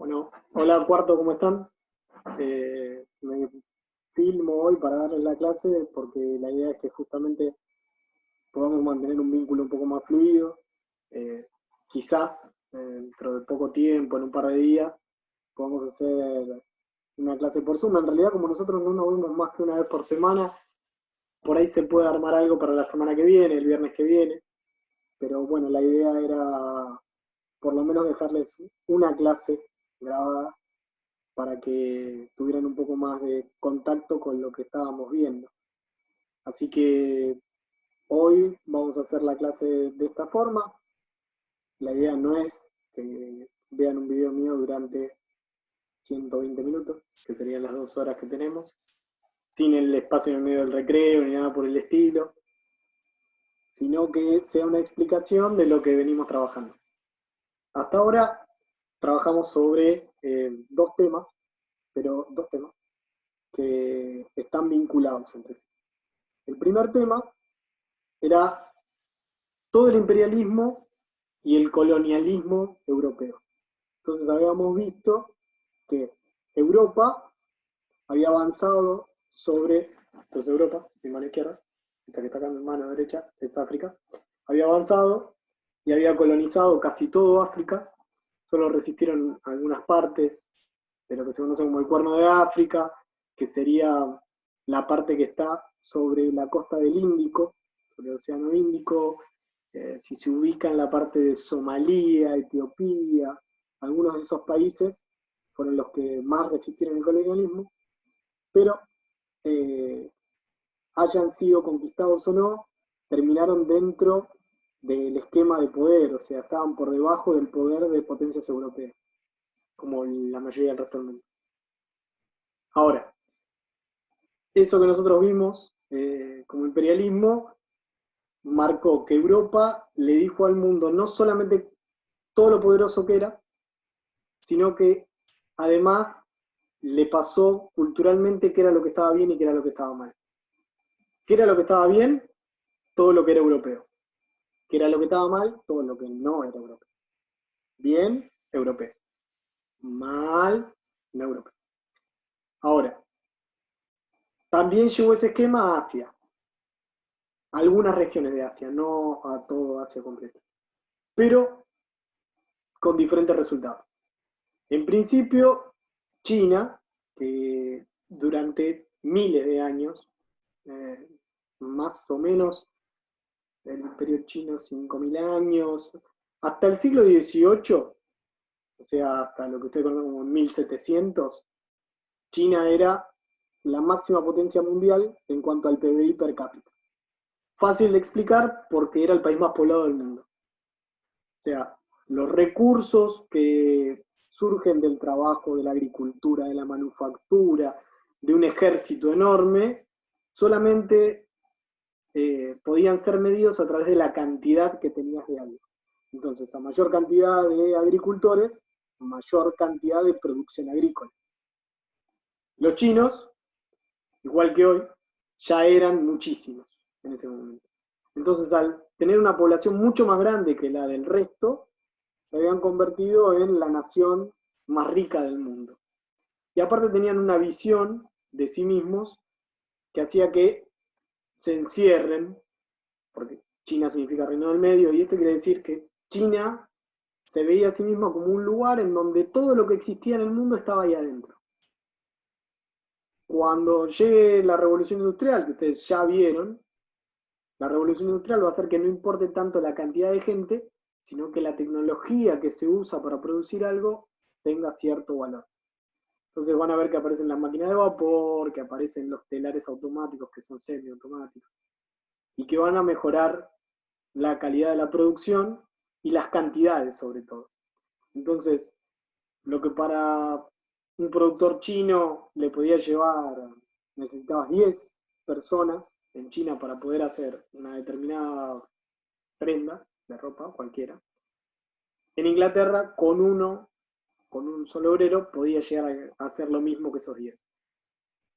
Bueno, hola cuarto, ¿cómo están? Me filmo hoy para darles la clase porque la idea es que justamente podamos mantener un vínculo un poco más fluido. Eh, Quizás dentro de poco tiempo, en un par de días, podamos hacer una clase por Zoom. En realidad, como nosotros no nos vemos más que una vez por semana, por ahí se puede armar algo para la semana que viene, el viernes que viene. Pero bueno, la idea era por lo menos dejarles una clase grabada para que tuvieran un poco más de contacto con lo que estábamos viendo. Así que hoy vamos a hacer la clase de esta forma. La idea no es que vean un video mío durante 120 minutos, que serían las 2 horas que tenemos, sin el espacio en el medio del recreo ni nada por el estilo, sino que sea una explicación de lo que venimos trabajando. Hasta ahora trabajamos sobre dos temas que están vinculados entre sí. El primer tema era todo el imperialismo y el colonialismo europeo. Entonces habíamos visto que Europa había avanzado sobre, entonces Europa, mi mano izquierda, esta que está acá en mi mano derecha, es África, había avanzado y había colonizado casi todo África, solo resistieron algunas partes de lo que se conoce como el Cuerno de África, que sería la parte que está sobre la costa del Índico, sobre el Océano Índico, si se ubica en la parte de Somalia, Etiopía, algunos de esos países fueron los que más resistieron el colonialismo, pero eh, hayan sido conquistados o no, terminaron dentro del esquema de poder, o sea, estaban por debajo del poder de potencias europeas, como la mayoría del resto del mundo. Ahora, eso que nosotros vimos como imperialismo marcó que Europa le dijo al mundo no solamente todo lo poderoso que era, sino que además le pasó culturalmente qué era lo que estaba bien y qué era lo que estaba mal. ¿Qué era lo que estaba bien? Todo lo que era europeo. ¿Qué era lo que estaba mal? Todo lo que no era europeo. Bien, europeo. Mal, no europeo. Ahora, también llegó ese esquema a Asia, a algunas regiones de Asia, no a todo Asia completo, pero con diferentes resultados. En principio, China, que durante miles de años, eh, más o menos el imperio chino 5.000 años, hasta el siglo XVIII, o sea, hasta lo que ustedes conocen como 1700, China era la máxima potencia mundial en cuanto al PBI per cápita. Fácil de explicar porque era el país más poblado del mundo. O sea, los recursos que surgen del trabajo, de la agricultura, de la manufactura, de un ejército enorme, solamente podían ser medidos a través de la cantidad que tenías de algo. Entonces, a mayor cantidad de agricultores, mayor cantidad de producción agrícola. Los chinos, igual que hoy, ya eran muchísimos en ese momento. Entonces, al tener una población mucho más grande que la del resto, se habían convertido en la nación más rica del mundo. Y aparte tenían una visión de sí mismos que hacía que se encierren, porque China significa reino del medio, y esto quiere decir que China se veía a sí misma como un lugar en donde todo lo que existía en el mundo estaba ahí adentro. Cuando llegue la revolución industrial, que ustedes ya vieron, la revolución industrial va a hacer que no importe tanto la cantidad de gente, sino que la tecnología que se usa para producir algo tenga cierto valor. Entonces van a ver que aparecen las máquinas de vapor, que aparecen los telares automáticos que son semiautomáticos, y que van a mejorar la calidad de la producción y las cantidades sobre todo. Entonces, lo que para un productor chino le podía llevar, necesitabas 10 personas en China para poder hacer una determinada prenda de ropa, cualquiera. En Inglaterra, con un solo obrero, podía llegar a hacer lo mismo que esos 10.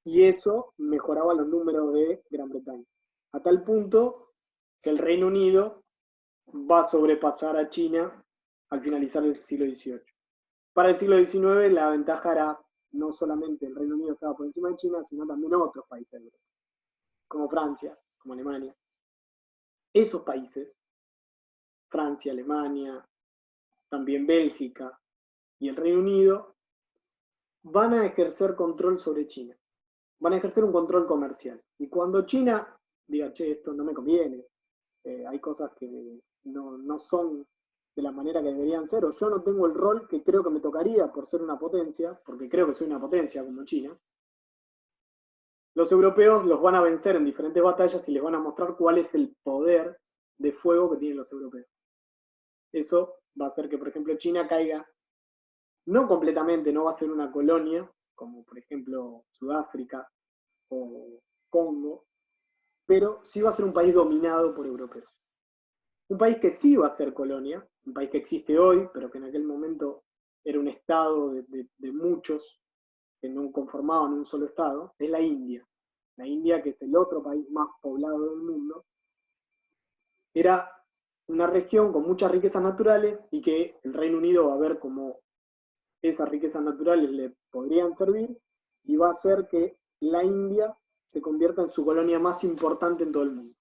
Y eso mejoraba los números de Gran Bretaña. A tal punto que el Reino Unido va a sobrepasar a China al finalizar el siglo XVIII. Para el siglo XIX la ventaja era no solamente el Reino Unido estaba por encima de China, sino también otros países de Europa, como Francia, como Alemania. Esos países, Francia, Alemania, también Bélgica y el Reino Unido, van a ejercer control sobre China. Van a ejercer un control comercial. Y cuando China diga, che, esto no me conviene, hay cosas que no son de la manera que deberían ser, o yo no tengo el rol que creo que me tocaría por ser una potencia, porque creo que soy una potencia como China, los europeos los van a vencer en diferentes batallas y les van a mostrar cuál es el poder de fuego que tienen los europeos. Eso va a hacer que, por ejemplo, China caiga, no completamente, no va a ser una colonia, como por ejemplo Sudáfrica o Congo, pero sí va a ser un país dominado por europeos. Un país que sí va a ser colonia, un país que existe hoy, pero que en aquel momento era un estado de muchos que no conformaban un solo estado, es la India. La India, que es el otro país más poblado del mundo, era una región con muchas riquezas naturales y que el Reino Unido va a ver cómo esas riquezas naturales le podrían servir y va a hacer que la India se convierta en su colonia más importante en todo el mundo.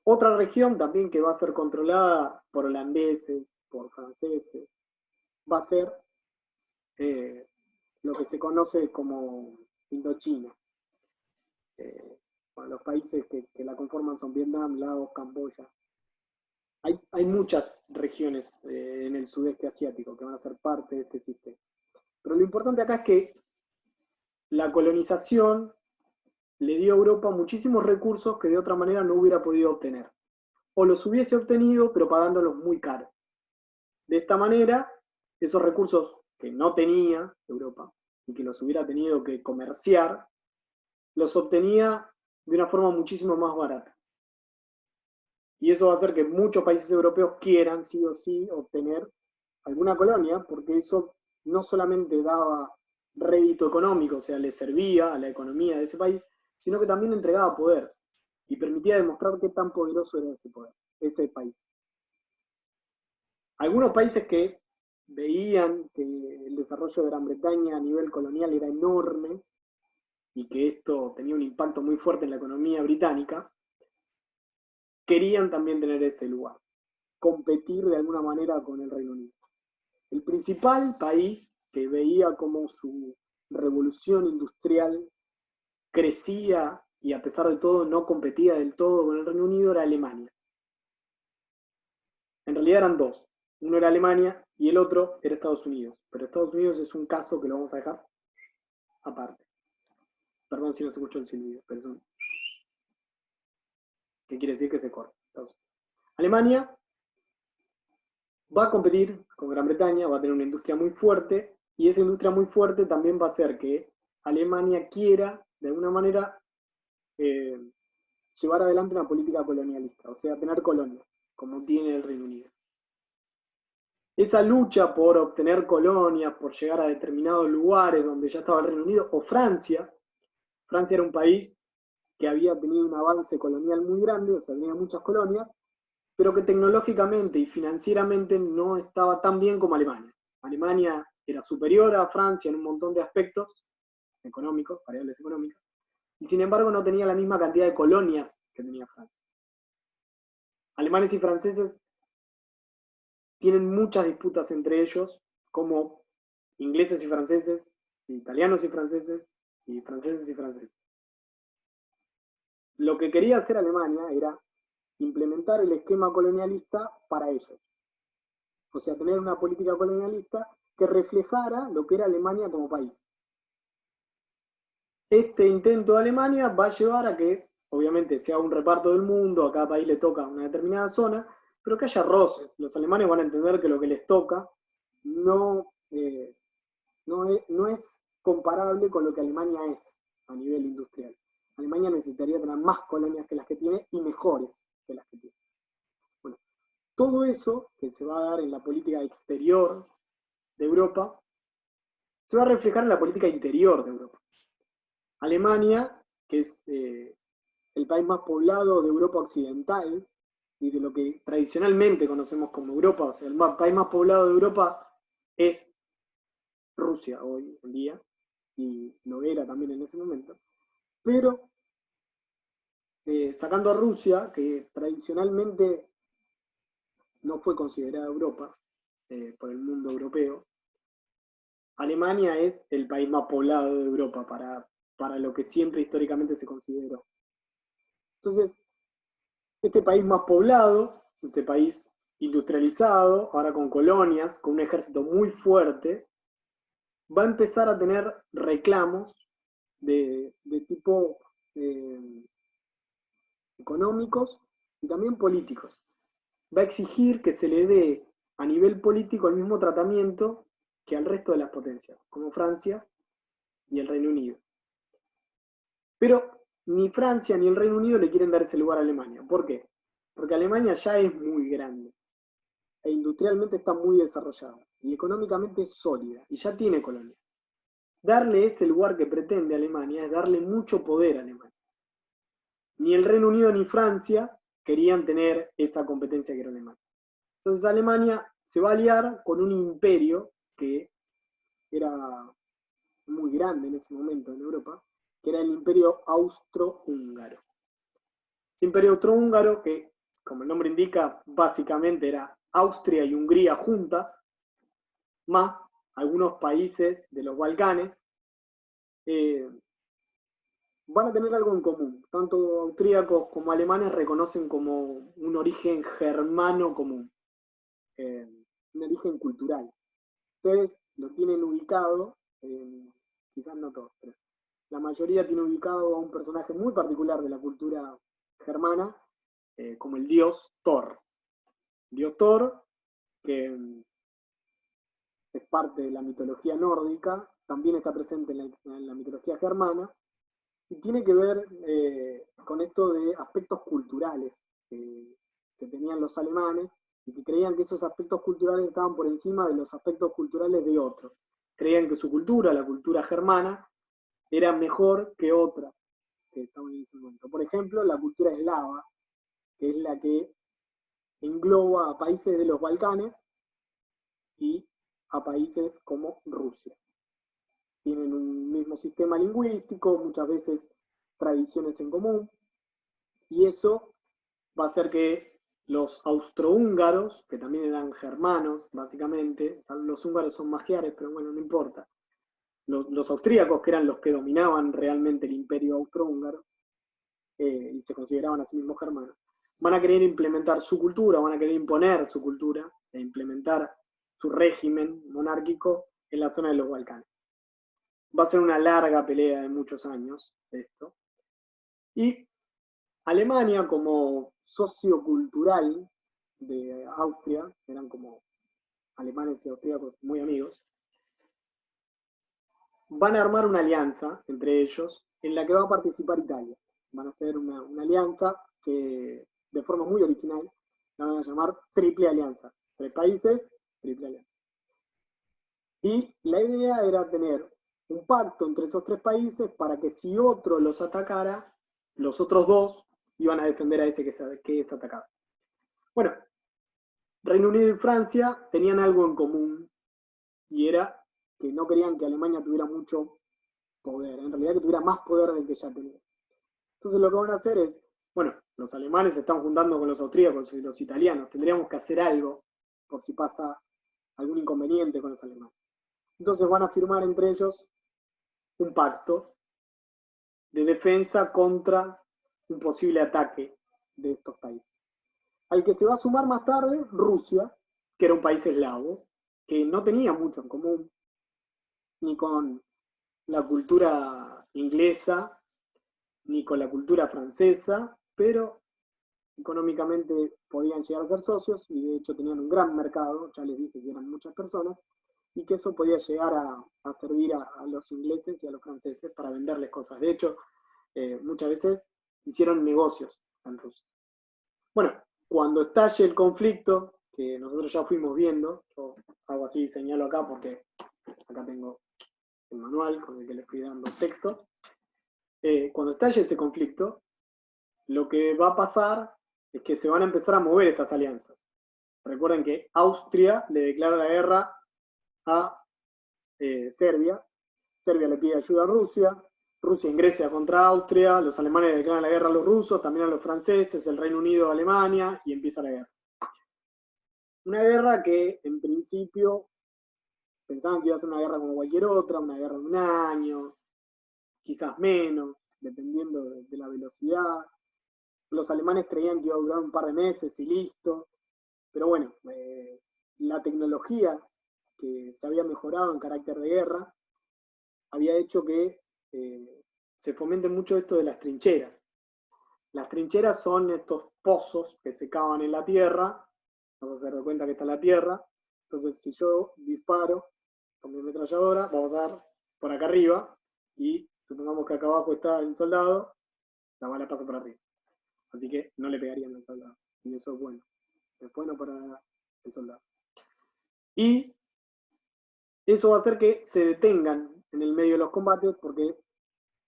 Otra región también que va a ser controlada por holandeses, por franceses, va a ser lo que se conoce como Indochina. Bueno, los países que la conforman son Vietnam, Laos, Camboya. Hay muchas regiones en el sudeste asiático que van a ser parte de este sistema. Pero lo importante acá es que la colonización le dio a Europa muchísimos recursos que de otra manera no hubiera podido obtener. O los hubiese obtenido, pero pagándolos muy caros. De esta manera, esos recursos que no tenía Europa y que los hubiera tenido que comerciar, los obtenía de una forma muchísimo más barata. Y eso va a hacer que muchos países europeos quieran, sí o sí, obtener alguna colonia, porque eso no solamente daba rédito económico, o sea, le servía a la economía de ese país, sino que también entregaba poder y permitía demostrar qué tan poderoso era ese poder, ese país. Algunos países que veían que el desarrollo de Gran Bretaña a nivel colonial era enorme y que esto tenía un impacto muy fuerte en la economía británica, querían también tener ese lugar, competir de alguna manera con el Reino Unido. El principal país que veía como su revolución industrial crecía y a pesar de todo no competía del todo con el Reino Unido era Alemania. En realidad eran dos. Uno era Alemania y el otro era Estados Unidos. Pero Estados Unidos es un caso que lo vamos a dejar aparte. Perdón si no se escuchó el silbido, pero son... ¿Qué quiere decir? Que se corta. Alemania va a competir con Gran Bretaña, va a tener una industria muy fuerte, y esa industria muy fuerte también va a hacer que Alemania quiera, de alguna manera, llevar adelante una política colonialista, o sea, tener colonias, como tiene el Reino Unido. Esa lucha por obtener colonias, por llegar a determinados lugares donde ya estaba el Reino Unido, o Francia era un país que había tenido un avance colonial muy grande, o sea, tenía muchas colonias, pero que tecnológicamente y financieramente no estaba tan bien como Alemania. Alemania era superior a Francia en un montón de aspectos económicos, variables económicas, y sin embargo no tenía la misma cantidad de colonias que tenía Francia. Alemanes y franceses tienen muchas disputas entre ellos, como ingleses y franceses, italianos y franceses, y franceses y franceses. Lo que quería hacer Alemania era implementar el esquema colonialista para ellos. O sea, tener una política colonialista que reflejara lo que era Alemania como país. Este intento de Alemania va a llevar a que, obviamente, sea un reparto del mundo, a cada país le toca una determinada zona, pero que haya roces. Los alemanes van a entender que lo que les toca no es comparable con lo que Alemania es a nivel industrial. Alemania necesitaría tener más colonias que las que tiene y mejores que las que tiene. Bueno, todo eso que se va a dar en la política exterior de Europa se va a reflejar en la política interior de Europa. Alemania, que es el país más poblado de Europa Occidental y de lo que tradicionalmente conocemos como Europa, o sea, el país más poblado de Europa es Rusia hoy en día, y lo era también en ese momento, pero sacando a Rusia, que tradicionalmente no fue considerada Europa por el mundo europeo, Alemania es el país más poblado de Europa para lo que siempre históricamente se consideró. Entonces, este país más poblado, este país industrializado, ahora con colonias, con un ejército muy fuerte, va a empezar a tener reclamos de tipo económicos y también políticos. Va a exigir que se le dé a nivel político el mismo tratamiento que al resto de las potencias, como Francia y el Reino Unido. Pero ni Francia ni el Reino Unido le quieren dar ese lugar a Alemania. ¿Por qué? Porque Alemania ya es muy grande e industrialmente está muy desarrollada y económicamente sólida y ya tiene colonias. Darle ese lugar que pretende Alemania es darle mucho poder a Alemania. Ni el Reino Unido ni Francia querían tener esa competencia que era Alemania. Entonces Alemania se va a aliar con un imperio que era muy grande en ese momento en Europa, que era el imperio austrohúngaro. El imperio austrohúngaro, que como el nombre indica, básicamente era Austria y Hungría juntas, más algunos países de los Balcanes, van a tener algo en común. Tanto austríacos como alemanes reconocen como un origen germano común, un origen cultural. Ustedes lo tienen ubicado, quizás no todos, pero la mayoría tiene ubicado a un personaje muy particular de la cultura germana, como el dios Thor. Dios Thor, que es parte de la mitología nórdica, también está presente en la mitología germana, y tiene que ver con esto de aspectos culturales que tenían los alemanes, y que creían que esos aspectos culturales estaban por encima de los aspectos culturales de otros. Creían que su cultura, la cultura germana, era mejor que otras que estaban en ese momento. Por ejemplo, la cultura eslava, que es la que engloba a países de los Balcanes y a países como Rusia. Tienen un mismo sistema lingüístico, muchas veces tradiciones en común, y eso va a hacer que los austrohúngaros, que también eran germanos, básicamente, los húngaros son magiares, pero bueno, no importa, los austríacos, que eran los que dominaban realmente el imperio austrohúngaro, y se consideraban a sí mismos germanos, van a querer implementar su cultura, van a querer imponer su cultura e implementar su régimen monárquico en la zona de los Balcanes. Va a ser una larga pelea de muchos años esto. Y Alemania, como sociocultural de Austria, eran como alemanes y austríacos muy amigos, van a armar una alianza entre ellos en la que va a participar Italia. Van a hacer una alianza que de forma muy original la van a llamar Triple Alianza. 3 países, Triple Alianza. Y la idea era tener un pacto entre esos 3 países para que si otro los atacara, los otros 2 iban a defender a ese que es atacado. Bueno, Reino Unido y Francia tenían algo en común, y era que no querían que Alemania tuviera mucho poder, en realidad que tuviera más poder del que ya tenía. Entonces lo que van a hacer es, bueno, los alemanes se están juntando con los austríacos y los italianos, tendríamos que hacer algo por si pasa algún inconveniente con los alemanes. Entonces van a firmar entre ellos un pacto de defensa contra un posible ataque de estos países. Al que se va a sumar más tarde Rusia, que era un país eslavo, que no tenía mucho en común ni con la cultura inglesa, ni con la cultura francesa, pero económicamente podían llegar a ser socios y de hecho tenían un gran mercado, ya les dije que eran muchas personas, y que eso podía llegar a servir a los ingleses y a los franceses para venderles cosas. De hecho, muchas veces hicieron negocios en Rusia. Bueno, cuando estalle el conflicto, que nosotros ya fuimos viendo, yo hago así, señalo acá porque acá tengo el manual con el que les fui dando texto, cuando estalle ese conflicto, lo que va a pasar es que se van a empezar a mover estas alianzas. Recuerden que Austria le declara la guerra a Serbia. Serbia le pide ayuda a Rusia. Rusia ingresa contra Austria, los alemanes declaran la guerra a los rusos, también a los franceses, el Reino Unido a Alemania, y empieza la guerra. Una guerra que en principio pensaban que iba a ser una guerra como cualquier otra, una guerra de un año, quizás menos, dependiendo de la velocidad. Los alemanes creían que iba a durar un par de meses y listo. Pero bueno, la tecnología que se había mejorado en carácter de guerra había hecho que se fomente mucho esto de las trincheras. Las trincheras son estos pozos que se cavan en la tierra, vamos a hacer de cuenta que está en la tierra, entonces si yo disparo con mi ametralladora, vamos a dar por acá arriba, y supongamos que acá abajo está el soldado, la bala pasa por arriba. Así que no le pegarían al soldado, y eso es bueno. Es bueno para el soldado. Y eso va a hacer que se detengan en el medio de los combates, porque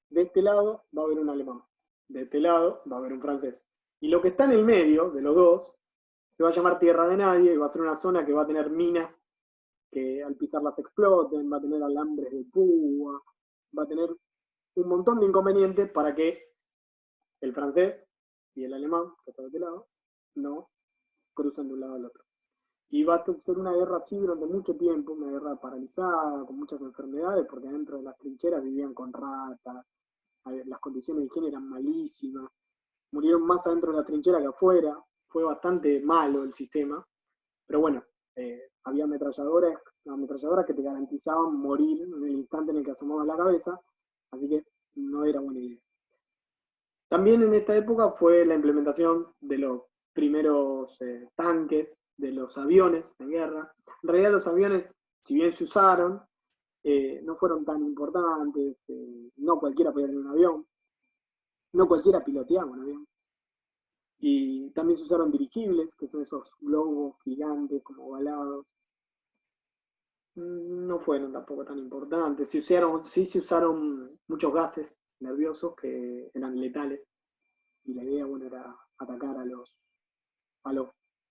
de este lado va a haber un alemán, de este lado va a haber un francés. Y lo que está en el medio de los dos se va a llamar tierra de nadie, y va a ser una zona que va a tener minas que al pisarlas exploten, va a tener alambres de púa, va a tener un montón de inconvenientes para que el francés y el alemán, que está de este lado, no crucen de un lado al otro. Y va a ser una guerra así durante mucho tiempo, una guerra paralizada, con muchas enfermedades, porque dentro de las trincheras vivían con ratas, las condiciones de higiene eran malísimas, murieron más adentro de la trinchera que afuera, fue bastante malo el sistema, pero bueno, había ametralladoras que te garantizaban morir en el instante en el que asomabas la cabeza, así que no era buena idea. También en esta época fue la implementación de los primeros tanques, de los aviones en guerra. En realidad los aviones, si bien se usaron, no fueron tan importantes, no cualquiera podía tener un avión, no cualquiera piloteaba un avión. Y también se usaron dirigibles, que son esos globos gigantes como ovalados. No fueron tampoco tan importantes. Sí se usaron muchos gases nerviosos que eran letales. Y la idea, bueno, era atacar a los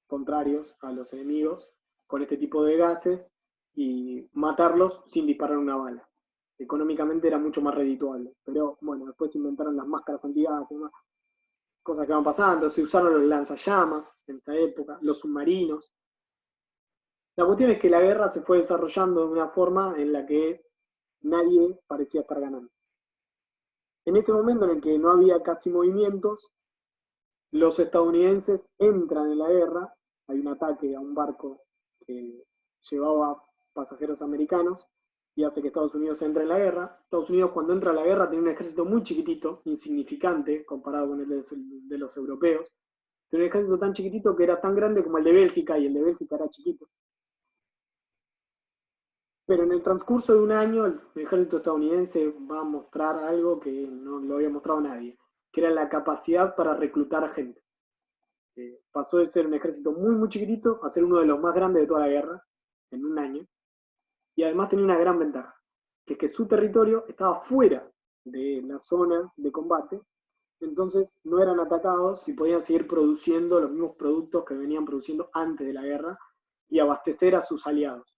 contrarios, a los enemigos, con este tipo de gases y matarlos sin disparar una bala. Económicamente era mucho más redituable. Pero bueno, después se inventaron las máscaras antigases y demás. Cosas que van pasando, se usaron los lanzallamas en esta época, los submarinos. La cuestión es que la guerra se fue desarrollando de una forma en la que nadie parecía estar ganando. En ese momento en el que no había casi movimientos, los estadounidenses entran en la guerra, hay un ataque a un barco que llevaba pasajeros americanos y hace que Estados Unidos entre en la guerra. Estados Unidos, cuando entra a la guerra, tiene un ejército muy chiquitito, insignificante comparado con el de los europeos. Tiene un ejército tan chiquitito que era tan grande como el de Bélgica, y el de Bélgica era chiquito. Pero en el transcurso de un año, el ejército estadounidense va a mostrar algo que no lo había mostrado nadie, que era la capacidad para reclutar gente. Pasó de ser un ejército muy, muy chiquitito a ser uno de los más grandes de toda la guerra, en un año. Y además tenía una gran ventaja, que es que su territorio estaba fuera de la zona de combate, entonces no eran atacados y podían seguir produciendo los mismos productos que venían produciendo antes de la guerra y abastecer a sus aliados.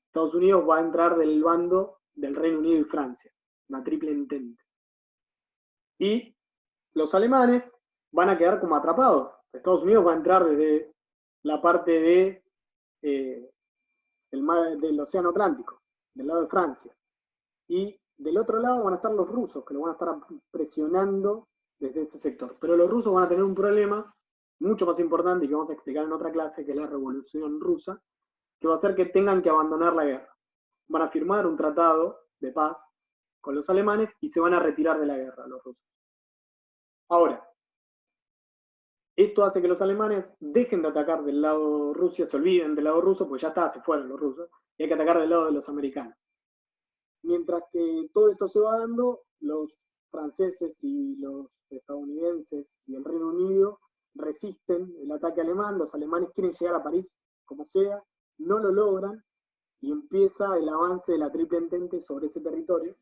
Estados Unidos va a entrar del bando del Reino Unido y Francia, una triple entente. Y los alemanes van a quedar como atrapados. Estados Unidos va a entrar desde la parte del mar del Océano Atlántico, del lado de Francia. Y del otro lado van a estar los rusos, que lo van a estar presionando desde ese sector. Pero los rusos van a tener un problema mucho más importante y que vamos a explicar en otra clase, que es la Revolución Rusa, que va a hacer que tengan que abandonar la guerra. Van a firmar un tratado de paz con los alemanes y se van a retirar de la guerra los rusos. Ahora, esto hace que los alemanes dejen de atacar del lado Rusia, se olviden del lado ruso, pues ya está, se fueron los rusos, y hay que atacar del lado de los americanos. Mientras que todo esto se va dando, los franceses y los estadounidenses y el Reino Unido resisten el ataque alemán, los alemanes quieren llegar a París como sea, no lo logran, y empieza el avance de la Triple Entente sobre ese territorio.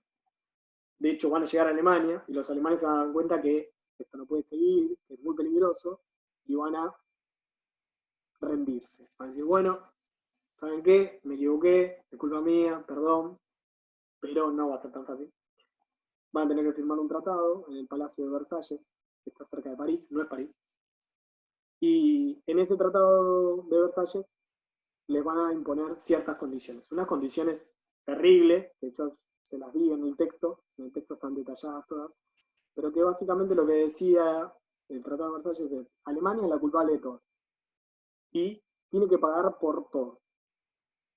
De hecho, van a llegar a Alemania, y los alemanes se van a dar cuenta que esto no puede seguir, que es muy peligroso, y van a rendirse. Van a decir, bueno, ¿saben qué? Me equivoqué, es culpa mía, perdón, pero no va a ser tan fácil. Van a tener que firmar un tratado en el Palacio de Versalles, que está cerca de París, no es París. Y en ese tratado de Versalles les van a imponer ciertas condiciones, unas condiciones terribles, de hecho se las di en el texto están detalladas todas, pero que básicamente lo que decía el Tratado de Versalles es, Alemania es la culpable de todo, y tiene que pagar por todo.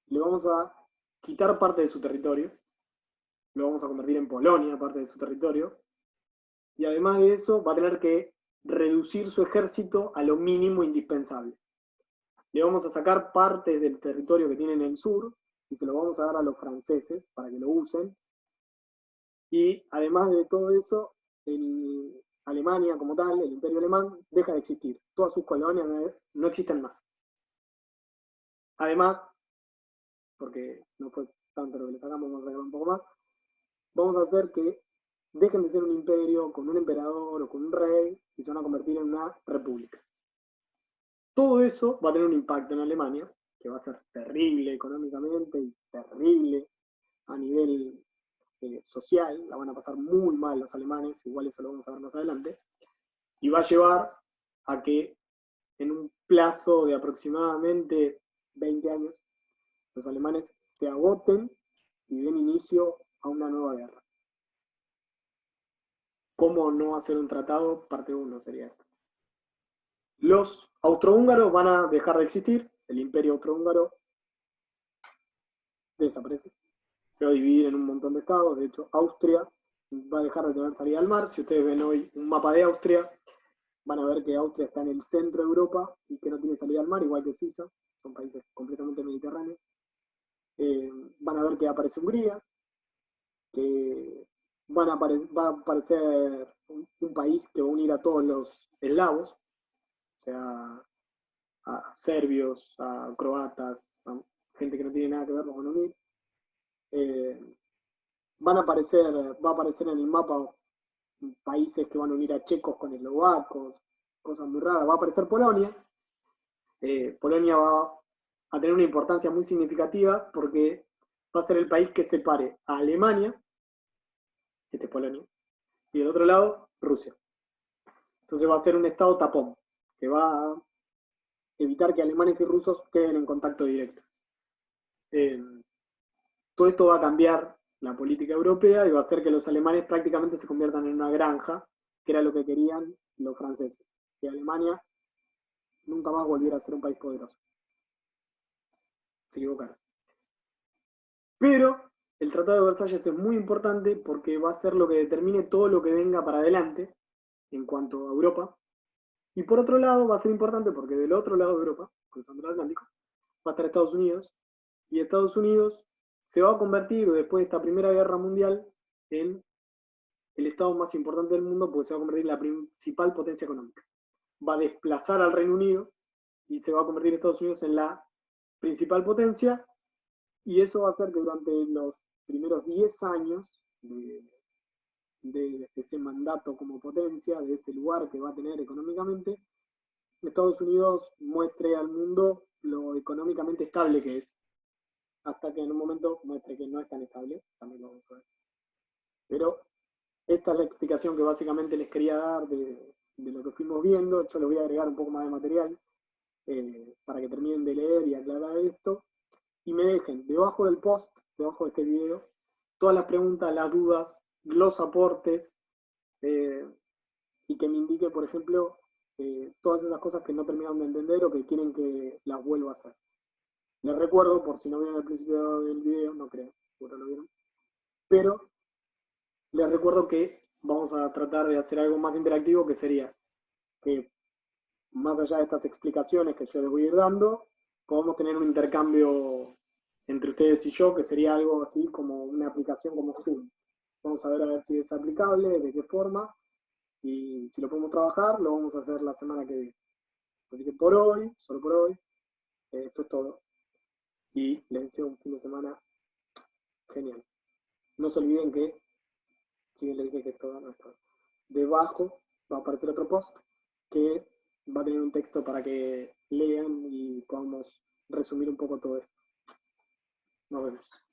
Le vamos a quitar parte de su territorio, lo vamos a convertir en Polonia, parte de su territorio, y además de eso va a tener que reducir su ejército a lo mínimo indispensable. Le vamos a sacar partes del territorio que tienen en el sur y se lo vamos a dar a los franceses para que lo usen. Y además de todo eso, Alemania como tal, el imperio alemán, deja de existir. Todas sus colonias no existen más. Además, porque no fue tanto lo que le sacamos, vamos a sacar un poco más, vamos a hacer que dejen de ser un imperio con un emperador o con un rey y se van a convertir en una república. Todo eso va a tener un impacto en Alemania, que va a ser terrible económicamente y terrible a nivel social, la van a pasar muy mal los alemanes, igual eso lo vamos a ver más adelante, y va a llevar a que en un plazo de aproximadamente 20 años, los alemanes se agoten y den inicio a una nueva guerra. ¿Cómo no hacer un tratado? Parte 1 sería esto. Los austrohúngaros van a dejar de existir, el imperio austrohúngaro desaparece, se va a dividir en un montón de estados, de hecho Austria va a dejar de tener salida al mar. Si ustedes ven hoy un mapa de Austria, van a ver que Austria está en el centro de Europa y que no tiene salida al mar, igual que Suiza, son países completamente mediterráneos. Van a ver que aparece Hungría, que va a aparecer un país que va a unir a todos los eslavos, o sea, a serbios, a croatas, a gente que no tiene nada que ver, los van a unir. Va a aparecer en el mapa países que van a unir a checos con eslovacos, cosas muy raras. Va a aparecer Polonia. Polonia va a tener una importancia muy significativa porque va a ser el país que separe a Alemania, este es Polonia, y del otro lado, Rusia. Entonces va a ser un estado tapón, que va a evitar que alemanes y rusos queden en contacto directo. Todo esto va a cambiar la política europea y va a hacer que los alemanes prácticamente se conviertan en una granja, que era lo que querían los franceses, que Alemania nunca más volviera a ser un país poderoso. Se equivocaron. Pero el Tratado de Versalles es muy importante porque va a ser lo que determine todo lo que venga para adelante en cuanto a Europa. Y por otro lado va a ser importante porque del otro lado de Europa, cruzando el Atlántico, va a estar Estados Unidos. Y Estados Unidos se va a convertir después de esta Primera Guerra Mundial en el estado más importante del mundo porque se va a convertir en la principal potencia económica. Va a desplazar al Reino Unido y se va a convertir Estados Unidos en la principal potencia, y eso va a hacer que durante los primeros 10 años de ese mandato como potencia, de ese lugar que va a tener económicamente, Estados Unidos muestre al mundo lo económicamente estable que es, hasta que en un momento muestre que no es tan estable, también lo vamos a ver. Pero esta es la explicación que básicamente les quería dar de lo que fuimos viendo. Yo les voy a agregar un poco más de material para que terminen de leer y aclarar esto. Y me dejen debajo del post, debajo de este video, todas las preguntas, las dudas, los aportes, y que me indique, por ejemplo, todas esas cosas que no terminaron de entender o que quieren que las vuelva a hacer. Les recuerdo, por si no vieron al principio del video, no creo, seguro lo vieron, pero les recuerdo que vamos a tratar de hacer algo más interactivo, que sería que más allá de estas explicaciones que yo les voy a ir dando, podamos tener un intercambio entre ustedes y yo, que sería algo así como una aplicación como Zoom. Vamos a ver si es aplicable, de qué forma, y si lo podemos trabajar, lo vamos a hacer la semana que viene. Así que por hoy, solo por hoy, esto es todo. Y les deseo un fin de semana genial. No se olviden que, si bien les dije que es todo, no es todo. Debajo va a aparecer otro post que va a tener un texto para que lean y podamos resumir un poco todo esto. Nos vemos.